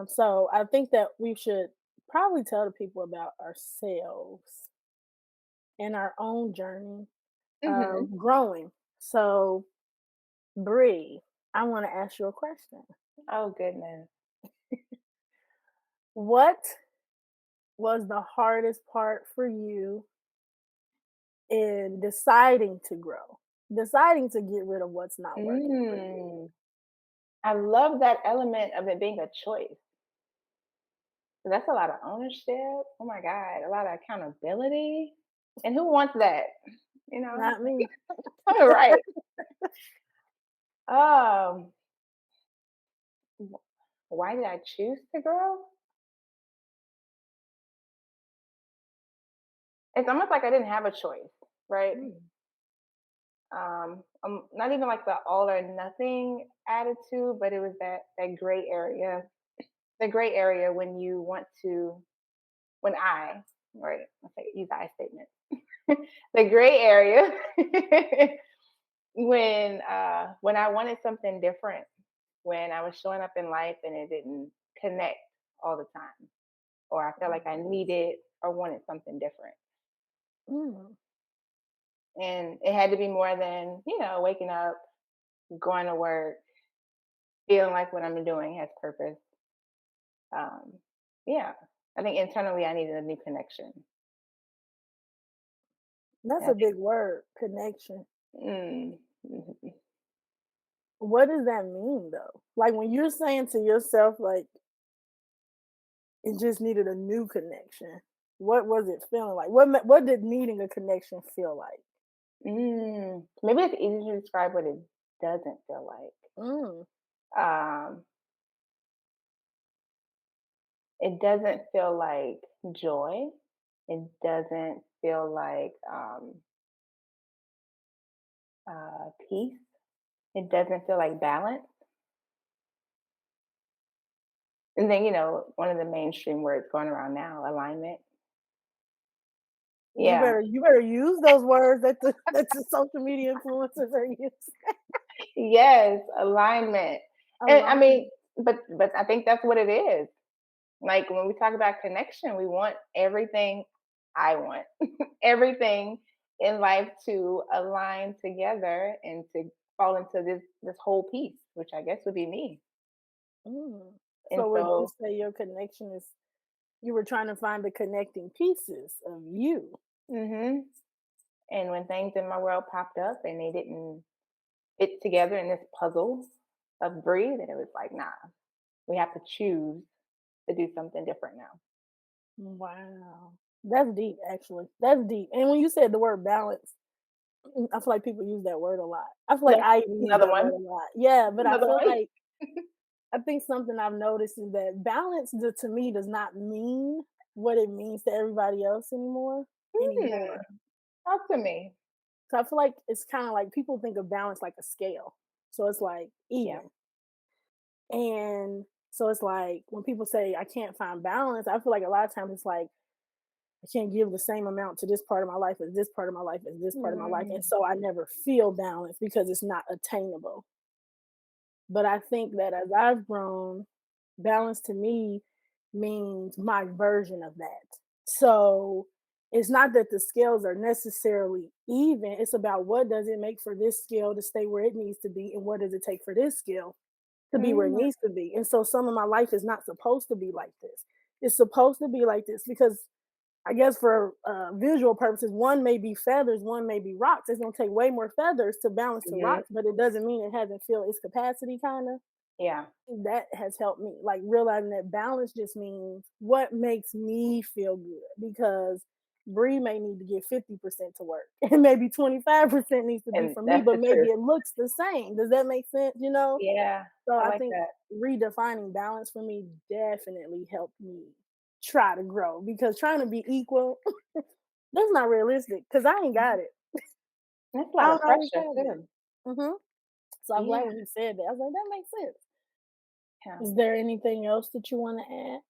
So I think that we should probably tell the people about ourselves and our own journey Hmm. of growing. So, Bree, I want to ask you a question. Oh goodness. What was the hardest part for you in deciding to grow, deciding to get rid of what's not working for you? Mm. I love that element of it being a choice. That's a lot of ownership. Oh my God, a lot of accountability. And who wants that? You know? Not me. All right. Um, wh- why did I choose to grow? It's almost like I didn't have a choice, right? Mm. Not even like the all or nothing attitude, but it was that gray area, the gray area when you want to, when I, right? Let's say use I statement, the gray area when I wanted something different, when I was showing up in life and it didn't connect all the time, or I felt like I needed or wanted something different. Mm. And it had to be more than, waking up, going to work, feeling like what I'm doing has purpose. Um, yeah, I think internally I needed a new connection. That's And I a big word, connection. think, mhm. What does that mean though? Like when you're saying to yourself, like, it just needed a new connection. What was it feeling like? What did needing a connection feel like? Maybe it's easy to describe what it doesn't feel like. Mm. Um, it doesn't feel like joy. It doesn't feel like peace. It doesn't feel like balance. And then, one of the mainstream words going around now, alignment. You Yeah. better use those words that the that the social media influencers are using. Yes, alignment. And I mean, Alignment. but I think that's what it is. Like when we talk about connection, we want everything. I want everything in life to align together and to fall into this whole piece, which I guess would be me. Mm. And So would you so, say your connection is you were trying to find the connecting pieces of you? hmm and when things in my world popped up and they didn't fit together in this puzzle of breed, and it was like, nah, we have to choose to do something different now. Wow. That's deep, actually. That's deep. And when you said the word balance, I feel like people use that word a lot. I feel like That's I even use another that word one. a lot. Yeah, but I Another feel one. like I think something I've noticed is that balance to me does not mean what it means to everybody else anymore. Hmm. Talk to me. So I feel like it's kind of like people think of balance like a scale. So it's like Yeah. even. And so it's like when people say I can't find balance, I feel like a lot of times it's like I can't give the same amount to this part of my life as this part of my life as this part of my life. And Mm. so I never feel balance because it's not attainable. But I think that as I've grown, balance to me means my version of that. So it's not that the scales are necessarily even. It's about what does it make for this scale to stay where it needs to be, and what does it take for this scale to be where it Mm. needs to be. And so some of my life is not supposed to be like this. It's supposed to be like this because I guess for visual purposes, one may be feathers, one may be rocks. It's gonna take way more feathers to balance the Mhm. rocks, but it doesn't mean it hasn't filled its capacity, kind of. Yeah. That has helped me, like realizing that balance just means what makes me feel good. Because Bree may need to get 50% to work, and maybe 25% needs to be And for me, that's but the maybe truth. it looks the same. Does that make sense? Yeah. So I I like think that. redefining balance for me definitely helped me try to grow because trying to be equal, that's not realistic because I ain't Mhm. got it. That's a I lot of don't always pressure have it. too. So I'm glad Yeah. when you said that. I was like, that makes sense. Yeah. Is there anything else that you want to add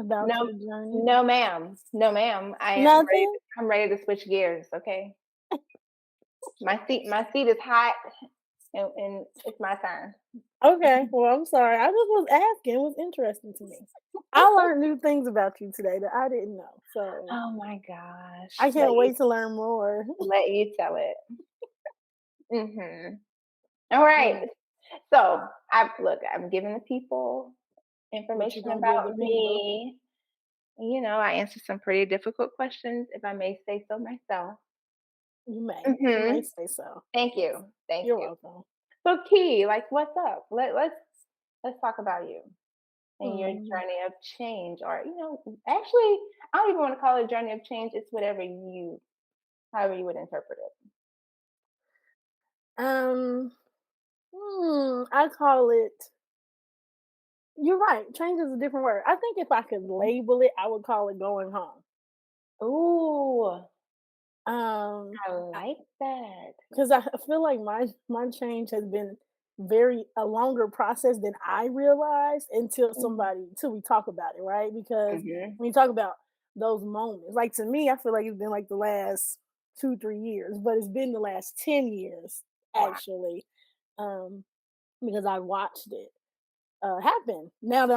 about No, your journey? no, ma'am. No, ma'am. Nothing? I'm ready to switch gears. Okay. My seat is hot and it's my turn. Okay, well, I'm sorry. I just was asking. It was interesting to me. I learned new things about you today that I didn't know. So Oh my gosh. I can't wait to learn more. Let you tell it. All right. Mm, So I'm giving the people what you information gonna give the about people? me. I answer some pretty difficult questions, if I may say so myself. You may. You may hmm say so. Thank you. Thank You're you. welcome. So, Key, like, what's up? Let's talk about you and your Mm, journey of change, or actually, I don't even want to call it a journey of change. It's however you would interpret it. um, I call it. You're right. Change is a different word. I think if I could label it, I would call it going home. Ooh, Um, I like that. because I feel like my change has been a longer process than I realized until we talk about it, right? Because Mm-hmm. when you talk about those moments, like to me, I feel like it's been like the last 2-3 years, but it's been the last 10 years Wow. actually, um, because I watched it happen. Now that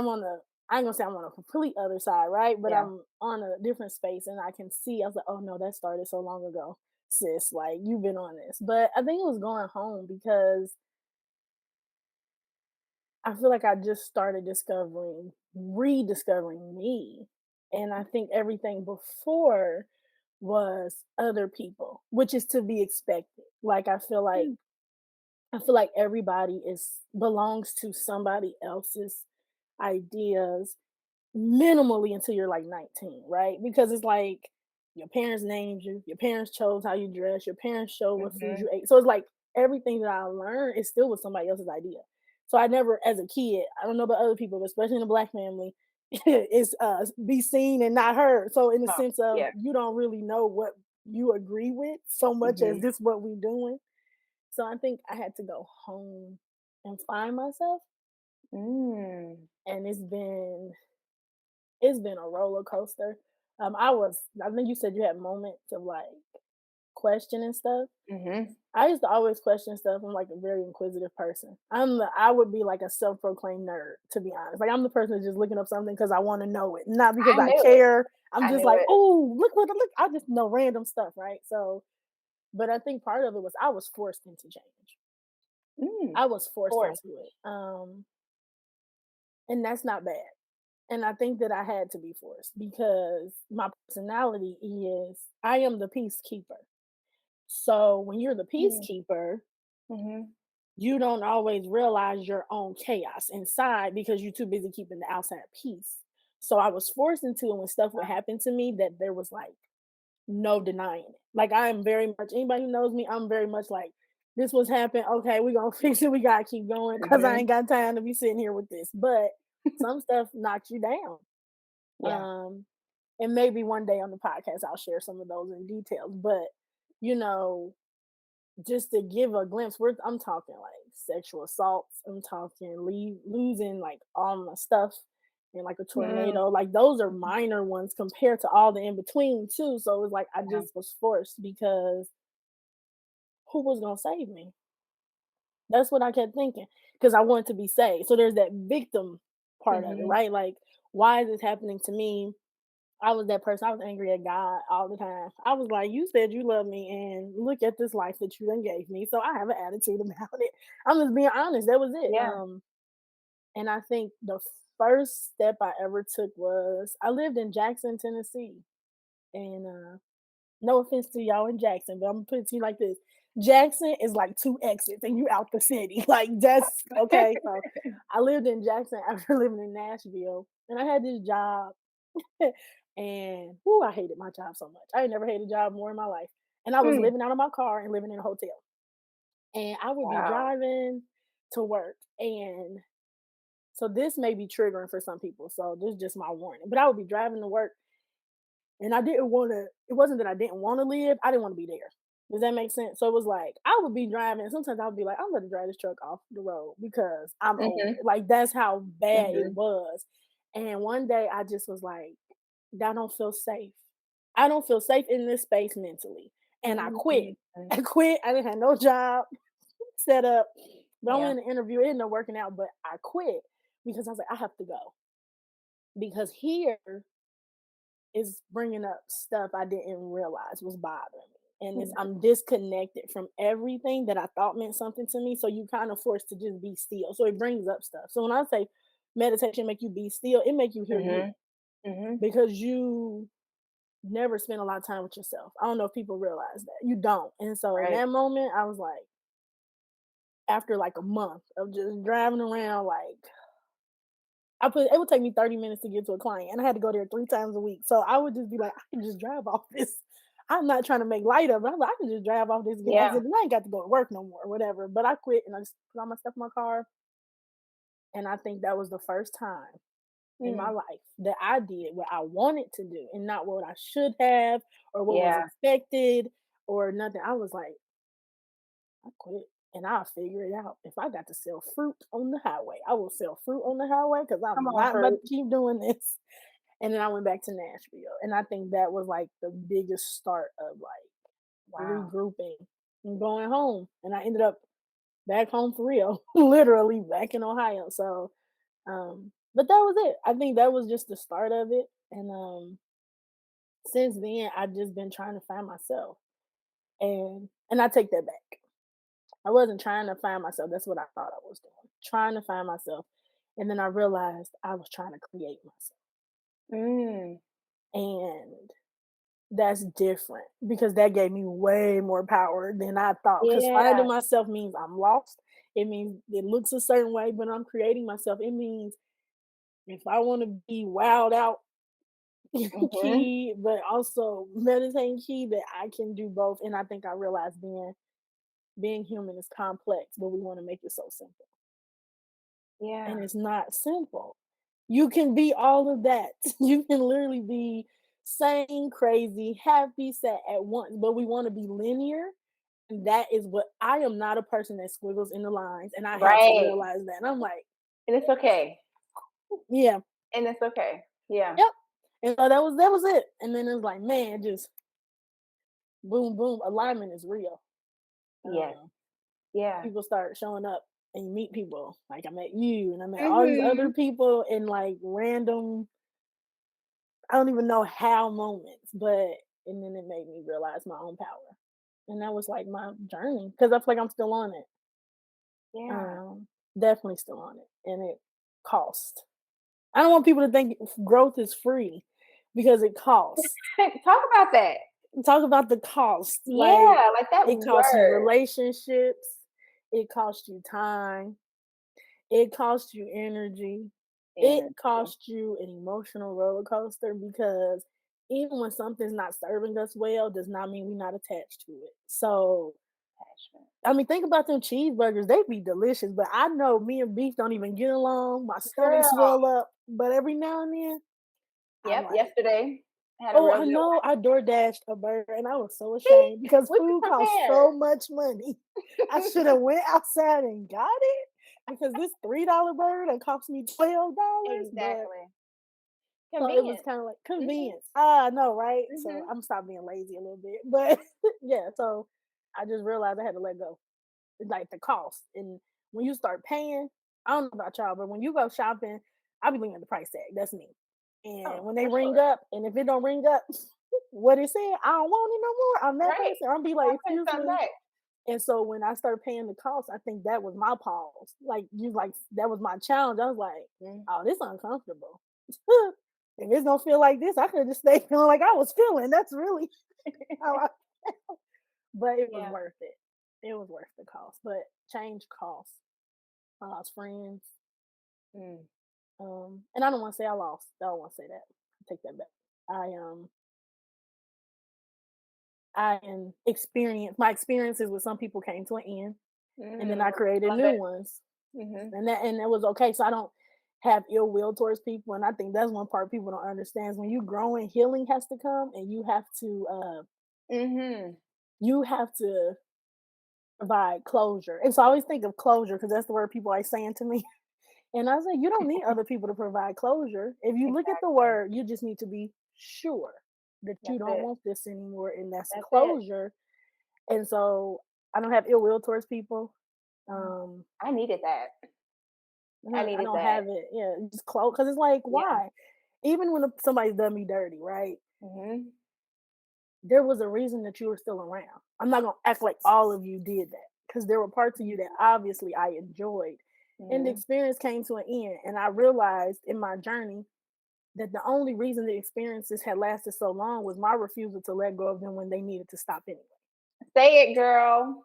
I ain't gonna say I'm on a complete other side, right? But Yeah. I'm on a different space and I can see, I was like, oh no, that started so long ago, sis. Like you've been on this. But I think it was going home because I feel like I just started rediscovering me. And I think everything before was other people, which is to be expected. Like I feel like everybody is belongs to somebody else's ideas minimally until you're like 19, right? Because it's like your parents named you, your parents chose how you dress, your parents showed what food Mm-hmm. you ate. So it's like everything that I learned is still with somebody else's idea. So I never, as a kid, I don't know about other people, but especially in a black family, is be seen and not heard. So in the Oh, sense of yeah. you don't really know what you agree with so much as Mm-hmm. this what we doing. So I think I had to go home and find myself, Mm. and it's been a roller coaster. I think you said you had moments of like questioning stuff. Mm-hmm. I used to always question stuff. I'm like a very inquisitive person. I would be like a self-proclaimed nerd, to be honest. Like I'm the person that's just looking up something because I want to know it, not because I I knew it. care. I'm I just knew like, it. oh, look. I just know random stuff, right? So, but I think part of it was I was forced into change. Mm. I was forced Course. into it. And that's not bad. And I think that I had to be forced because my personality is I am the peacekeeper. So when you're the peacekeeper, Mm-hmm. you don't always realize your own chaos inside because you're too busy keeping the outside peace. So I was forced into it when stuff would happen to me that there was like no denying it. Like I am very much anybody who knows me, I'm very much like this was happened. Okay, we're gonna fix it. We gotta keep going because I Mm-hmm. ain't got time to be sitting here with this. But some stuff knocks you down. Yeah. Um, and maybe one day on the podcast I'll share some of those in details. But you know, just to give a glimpse, I'm talking like sexual assaults. I'm talking losing like all my stuff in like a Mm. tornado. Like those are minor ones compared to all the in between too. So it's like I Yeah. just was forced because who was gonna save me? That's what I kept thinking because I wanted to be saved. So there's that victim part of it, Mm-hmm. right? Like, why is this happening to me? I was that person. I was angry at God all the time. I was like, "You said you love me, and look at this life that you done gave me." So I have an attitude about it. I'm just being honest. That was it. Yeah. And I think the first step I ever took was I lived in Jackson, Tennessee, and no offense to y'all in Jackson, but I'm gonna put it to you like this: Jackson is like two exits, and you out the city. Like that's okay. So I lived in Jackson after living in Nashville, and I had this job and whoo, I hated my job so much. I had never hated a job more in my life. And I was Mm. living out of my car and living in a hotel. And I would be Wow. driving to work. And so this may be triggering for some people. So this is just my warning. But I would be driving to work and I didn't want to, it wasn't that I didn't want to live, I didn't want to be there. Does that make sense? So it was like I would be driving, and sometimes I would be like, I'm gonna drive this truck off the road because I'm over Mm-hmm. it. Like that's how bad it Mm-hmm. was. And one day I just was like, I don't feel safe. I don't feel safe in this space mentally. And I quit. Mm-hmm. I quit. I didn't have no job. set up. But I Yeah. went in the interview, it ended up working out, but I quit because I was like, I have to go. Because here is bringing up stuff I didn't realize was bothering me. And it's, Mhm. I'm disconnected from everything that I thought meant something to me. So you kind of forced to just be still. So it brings up stuff. So when I say meditation make you be still, it make you hear you Mhm. Mhm. because you never spend a lot of time with yourself. I don't know if people realize that. You don't. And so in Right. that moment, I was like, after like a month of just driving around, like it would take me 30 minutes to get to a client and I had to go there 3 times a week. So I would just be like, I can just drive off this. I'm not trying to make light of it. I'm like, I can just drive off this and get an Yeah. accident. And I ain't got to go to work no more or whatever. But I quit and I just put all my stuff in my car. And I think that was the first time in my Mm. life that I did what I wanted to do and not what I should have or what was Yeah. expected or nothing. I was like, I quit and I'll figure it out. If I got to sell fruit on the highway, I will sell fruit on the highway because Come I'm on, not about fruit. to keep doing this. And then I went back to Nashville. And I think that was like the biggest start of like Wow. regrouping and going home. And I ended up back home for real, literally back in Ohio. So, but that was it. I think that was just the start of it. And since then, I've just been trying to find myself. And I take that back. I wasn't trying to find myself. That's what I thought I was doing. Trying to find myself. And then I realized I was trying to create myself. Mm. And that's different because that gave me way more power than I thought. Because finding Yeah. myself means I'm lost. It means it looks a certain way, but I'm creating myself. It means if I want to be wild out Mhm. key, but also meditating key, that I can do both. And I think I realized being human is complex, but we want to make it so simple. And Yeah. it's not simple. You can be all of that. You can literally be sane, crazy, happy, sad at once, but we want to be linear. And that is what I am not a person that squiggles in the lines. And I had to Right. realize that. And I'm like, And it's okay. yeah, And it's okay. Yeah. yep. And so that was it. And then it's like, man, just boom, boom. Alignment is real. Yes. Uh, Yeah. People start showing up and you meet people. Like I met you and I met all these other Mhm. people in like random, I don't even know how moments, but and then it made me realize my own power. And that was like my journey because I feel like I'm still on it. Yeah. Um, Definitely still on it. And it costs. I don't want people to think growth is free because it costs. Talk about that. Talk about the cost. Like Yeah, like that it costs you word. relationships, it costs you time, it costs you energy. It Energy. costs you an emotional roller coaster because even when something's not serving us well, does not mean we're not attached to it. So, Attachment. I mean, think about them cheeseburgers. They be delicious, but I know me and beef don't even get along. My stomach Girl. swell up, but every now and then, I'm Yep, like, yesterday I had a oh, real I good know one. I door dashed a burger and I was so See? ashamed because We food can costs compare. so much money. I should have went outside and got it because this $3 burger that cost me $12, but Exactly. so it was Convenient. kind of like Mhm. convenience. Ah, I know, right? So Mhm. I'm stop being lazy a little bit, but yeah. So I just realized I had to let go, like the cost. And when you start paying, I don't know about y'all, but when you go shopping, I'll be looking at the price tag. That's me. And Oh, when they for ring sure. up, and if it don't ring up, what it said, I don't want it no more. I'm that Right. person. I'll be I like, put excuse some me. back. And so when I started paying the cost, I think that was my pause. Like that was my challenge. I was like, Mm. oh, this uncomfortable. If it's gonna feel like this, I could just stay feeling like I was feeling. That's really how I but it was Yeah. worth it. It was worth the cost. But change costs. I lost friends. Mm. And I don't want to say I lost. I don't want to say that. Take that back. I experienced my experiences with some people came to an end, and then Mm. I created Love new it. ones, Mhm. and that was okay. So I don't have ill will towards people, and I think that's one part people don't understand is when you growing, healing has to come, and Mhm. you have to provide closure. And so I always think of closure because that's the word people are saying to me. And I say you don't need other people to provide closure. If you look at the Exactly. word, you just need to be sure that you That's don't it. want this anymore, and that's That's it. closure. And so I don't have ill will towards people. Um, I needed that. I I needed don't that. have it. Yeah, just close because it's like, Yeah. why? Even when somebody's done me dirty, right? Mhm. There was a reason that you were still around. I'm not gonna act like all of you did that because there were parts of you that obviously I enjoyed. And the Mhm. experience came to an end. And I realized in my journey that the only reason the experiences had lasted so long was my refusal to let go of them when they needed to stop anyway. Say it, girl.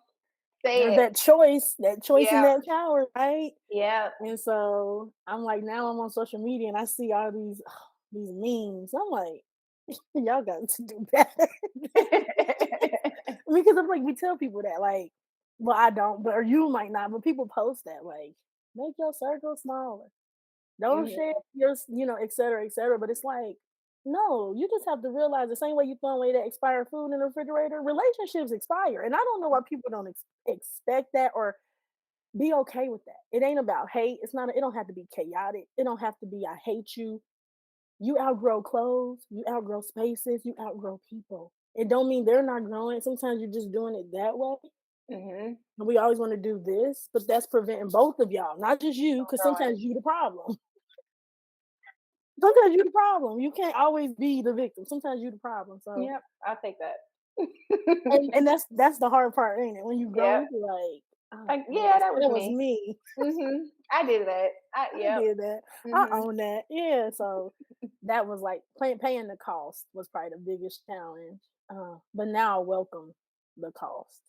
Or Say it. that choice in Yeah. that shower, right? Yeah. And so I'm like, now I'm on social media and I see all these memes. I'm like, y'all got to do better. Because I'm like, we tell people that, like, well, I don't, but or you might not, but people post that, like, make your circle smaller. Don't Mhm. share et cetera, et cetera. But it's like, no, you just have to realize the same way you throw away that expired food in the refrigerator, relationships expire. And I don't know why people don't expect that or be okay with that. It ain't about hate. It don't have to be chaotic. It don't have to be I hate you. You outgrow clothes, you outgrow spaces, you outgrow people. It don't mean they're not growing. Sometimes you're just doing it that way. Mhm. And we always want to do this, but that's preventing both of y'all, not just you, From because growing. sometimes you the problem. Sometimes you the problem. You can't always be the victim. Sometimes you the problem. So Yep. I'll take that. and that's the hard part, ain't it? When you grow, Yep. you be like, oh Like, yeah, yeah, that was that was me. me. I did that. I Yep. did that. I Mhm. own that. Yeah. So that was like paying the cost was probably the biggest challenge. But now I welcome the cost.